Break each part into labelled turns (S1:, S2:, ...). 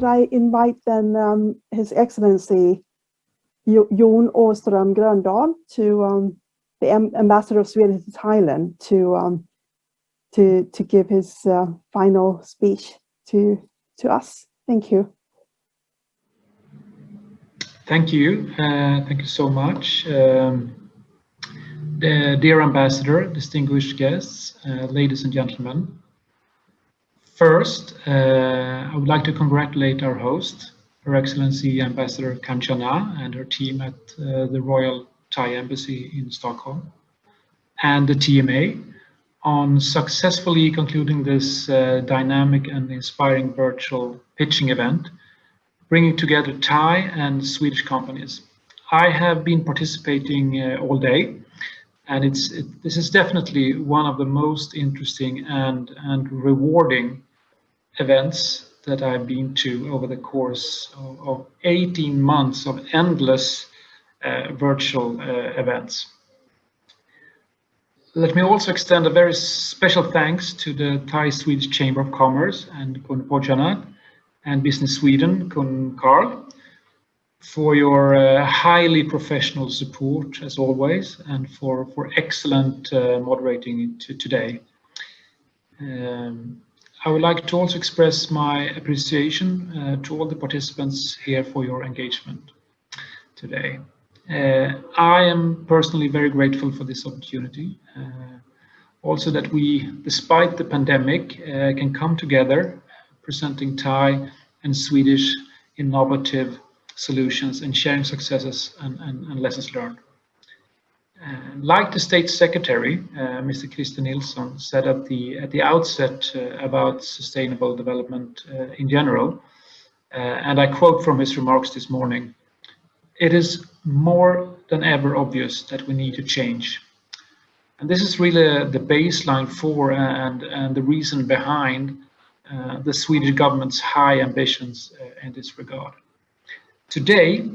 S1: could I invite then His Excellency Jon Åström Gröndal, to the Ambassador of Sweden to Thailand, to give his final speech to us. Thank you.
S2: Thank you. Thank you so much. Dear Ambassador, distinguished guests, ladies and gentlemen. First, I would like to congratulate our host, Her Excellency Ambassador Kanchana, and her team at the Royal Thai Embassy in Stockholm, and the TMA, on successfully concluding this dynamic and inspiring virtual pitching event, bringing together Thai and Swedish companies. I have been participating all day, and this is definitely one of the most interesting and rewarding events that I've been to over the course of 18 months of endless virtual events. Let me also extend a very special thanks to the Thai-Swedish Chamber of Commerce and Kun Pojanat and Business Sweden, Kun Carl, for your highly professional support as always, and for excellent moderating today. I would like to also express my appreciation to all the participants here for your engagement today. I am personally very grateful for this opportunity. Also that we, despite the pandemic, can come together presenting Thai and Swedish innovative solutions and sharing successes and lessons learned. Like the State Secretary, Mr. Christer Nilsson, said at the outset about sustainable development in general, and I quote from his remarks this morning, "It is more than ever obvious that we need to change." And this is really the baseline for and the reason behind the Swedish government's high ambitions in this regard. Today,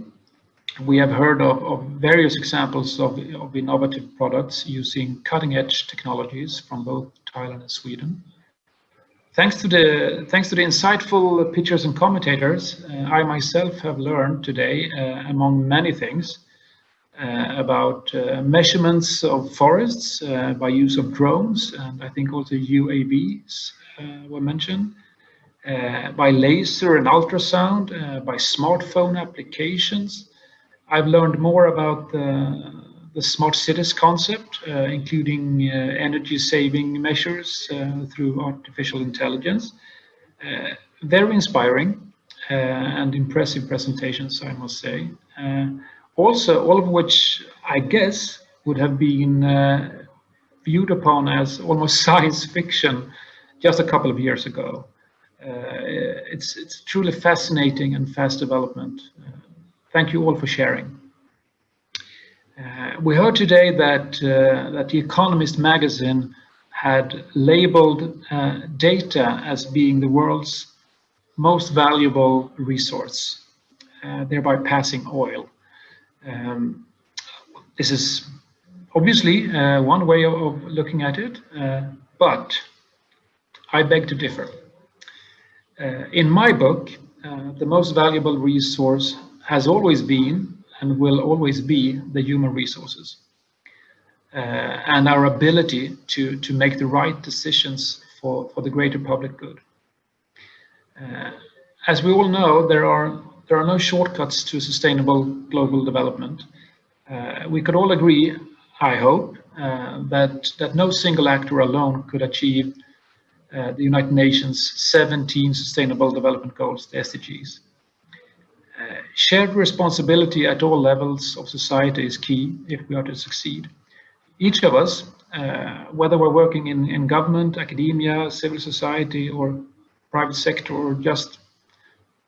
S2: we have heard of various examples of innovative products using cutting-edge technologies from both Thailand and Sweden. Thanks to the insightful pitchers and commentators, I myself have learned today, among many things, about measurements of forests by use of drones, and I think also UAVs were mentioned, by laser and ultrasound, by smartphone applications. I've learned more about the smart cities concept, including energy saving measures through artificial intelligence. Very inspiring and impressive presentations, I must say. Also, all of which I guess would have been viewed upon as almost science fiction just a couple of years ago. It's truly fascinating and fast development. Thank you all for sharing. We heard today that The Economist magazine had labeled data as being the world's most valuable resource, thereby passing oil. This is obviously one way of looking at it, but I beg to differ. In my book, the most valuable resource has always been and will always be the human resources and our ability to make the right decisions for the greater public good. As we all know, there are no shortcuts to sustainable global development. We could all agree, I hope, that no single actor alone could achieve the United Nations 17 Sustainable Development Goals, the SDGs. Shared responsibility at all levels of society is key if we are to succeed. Each of us, whether we're working in government, academia, civil society, or private sector, or just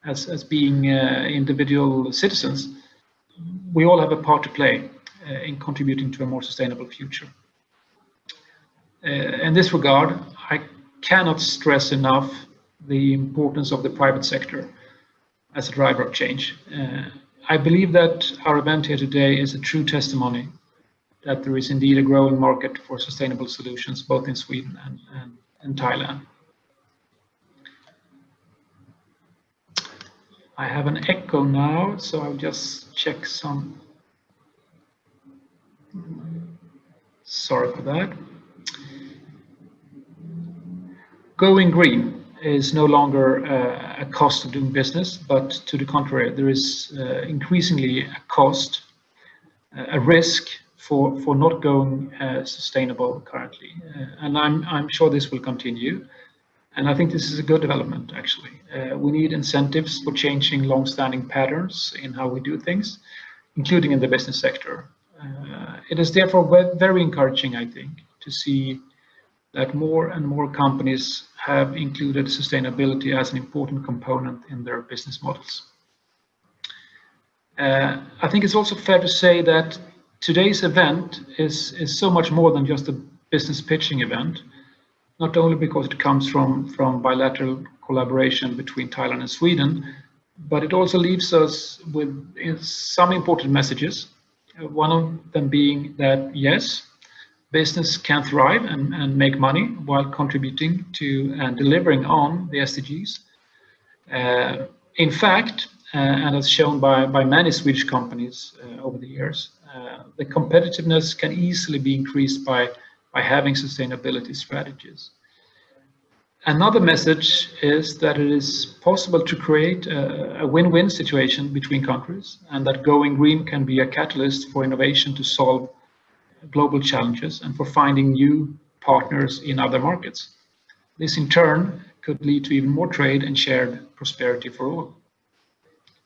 S2: as being individual citizens, we all have a part to play in contributing to a more sustainable future. In this regard, I cannot stress enough the importance of the private sector as a driver of change. I believe that our event here today is a true testimony that there is indeed a growing market for sustainable solutions, both in Sweden and Thailand. I have an echo now, so I'll just check some. Sorry for that. Going green is no longer a cost of doing business, but to the contrary, there is increasingly a cost, a risk for not going sustainable currently. And I'm sure this will continue. And I think this is a good development, actually. We need incentives for changing long-standing patterns in how we do things, including in the business sector. It is therefore very encouraging, I think, to see that more and more companies have included sustainability as an important component in their business models. I think it's also fair to say that today's event is so much more than just a business pitching event, not only because it comes from bilateral collaboration between Thailand and Sweden, but it also leaves us with some important messages. One of them being that, yes, business can thrive and make money while contributing to and delivering on the SDGs. In fact, and as shown by many Swedish companies over the years, the competitiveness can easily be increased by having sustainability strategies. Another message is that it is possible to create a win-win situation between countries, and that going green can be a catalyst for innovation to solve global challenges and for finding new partners in other markets. This in turn could lead to even more trade and shared prosperity for all.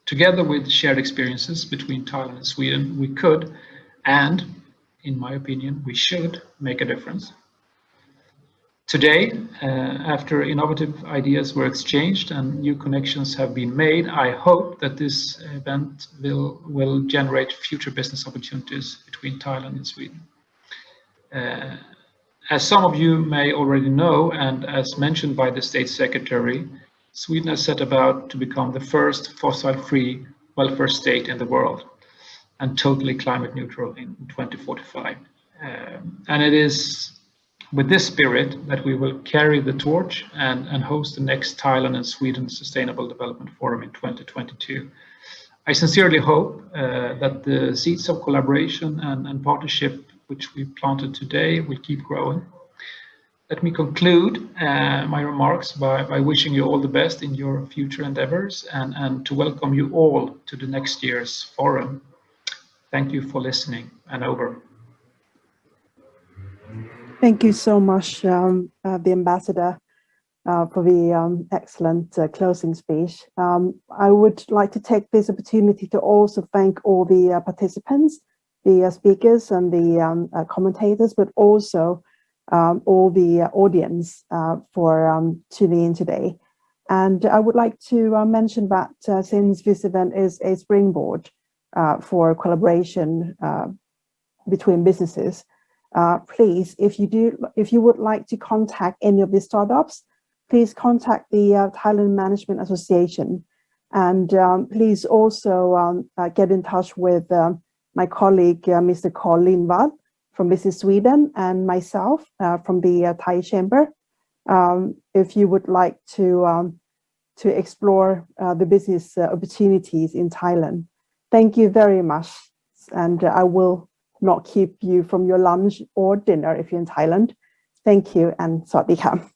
S2: Together with shared experiences between Thailand and Sweden, we could, and in my opinion, we should make a difference. Today, after innovative ideas were exchanged and new connections have been made, I hope that this event will generate future business opportunities between Thailand and Sweden. As some of you may already know, and as mentioned by the State Secretary, Sweden has set about to become the first fossil-free welfare state in the world and totally climate neutral in 2045. And it is with this spirit that we will carry the torch and host the next Thailand and Sweden Sustainable Development Forum in 2022. I sincerely hope that the seeds of collaboration and partnership which we planted today will keep growing. Let me conclude my remarks by wishing you all the best in your future endeavors and to welcome you all to the next year's forum. Thank you for listening, and over.
S1: Thank you so much, the Ambassador, for the excellent closing speech. I would like to take this opportunity to also thank all the participants, the speakers and the commentators, but also all the audience for tuning in today. And I would like to mention that since this event is a springboard for collaboration between businesses, please, if you would like to contact any of the startups, please contact the Thailand Management Association, and please also get in touch with my colleague, Mr. Carl Lindvall from Business Sweden, and myself from the Thai Chamber, if you would like to explore the business opportunities in Thailand. Thank you very much, and I will not keep you from your lunch or dinner if you're in Thailand. Thank you, and สวัสดีค่ะ